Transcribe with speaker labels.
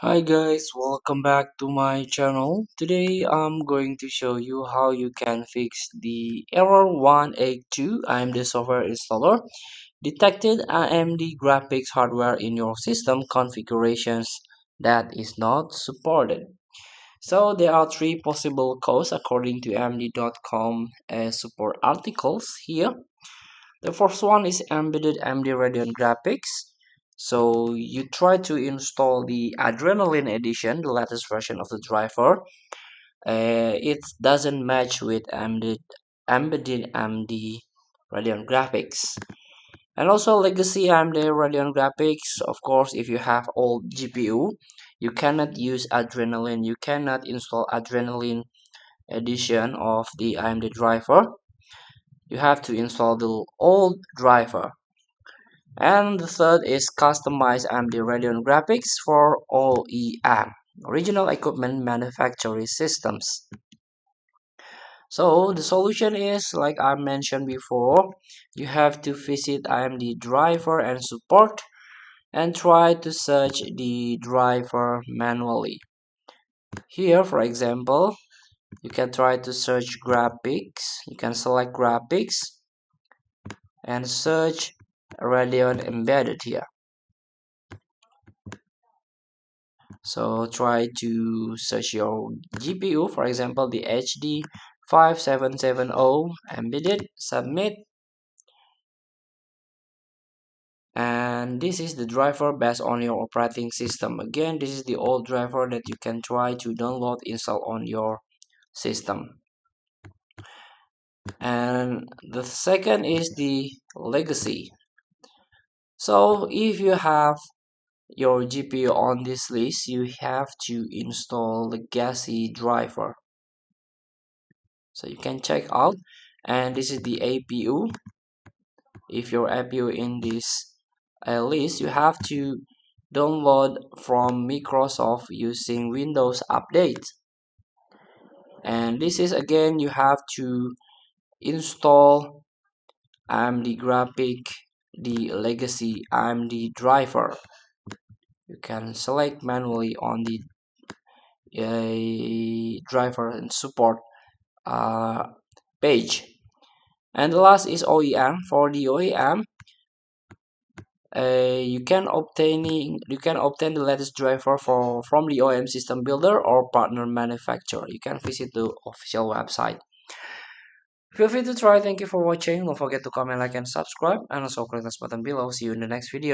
Speaker 1: Hi guys, welcome back to my channel. Today I'm going to show you how you can fix the error 182 AMD software installer detected AMD graphics hardware in your system configurations that is not supported. So there are three possible causes according to AMD.com support articles here. The first one is embedded AMD Radeon graphics. So you try to install the Adrenaline edition, the latest version of the driver. It doesn't match with embedded AMD Radeon graphics. And also legacy AMD Radeon graphics. Of course, if you have old GPU, you cannot use Adrenaline. You cannot install Adrenaline edition of the AMD driver. You have to install the old driver. And the third is customize AMD Radeon graphics for OEM, original equipment manufacturing systems. So the solution is, like I mentioned before, you have to visit AMD driver and support and try to search the driver manually. Here, for example, you can try to search graphics. You can select graphics and search Radeon embedded here. So try to search your GPU, for example, the HD 5770 embedded, submit, and this is the driver based on your operating system. Again, this is the old driver that you can try to download, install on your system. And the second is the legacy. So if you have your GPU on this list, you have to install legacy driver. So you can check out, and this is the APU. If your APU in this list, you have to download from Microsoft using Windows Update. And this is, again, you have to install AMD graphic, the legacy AMD driver. You can select manually on the driver and support page. And the last is OEM. For the OEM, you can obtain the latest driver from the OEM system builder or partner manufacturer. You can visit the official website. Feel free to try. Thank you for watching. Don't forget to comment, like, and subscribe, and also click this button below. See you in the next video.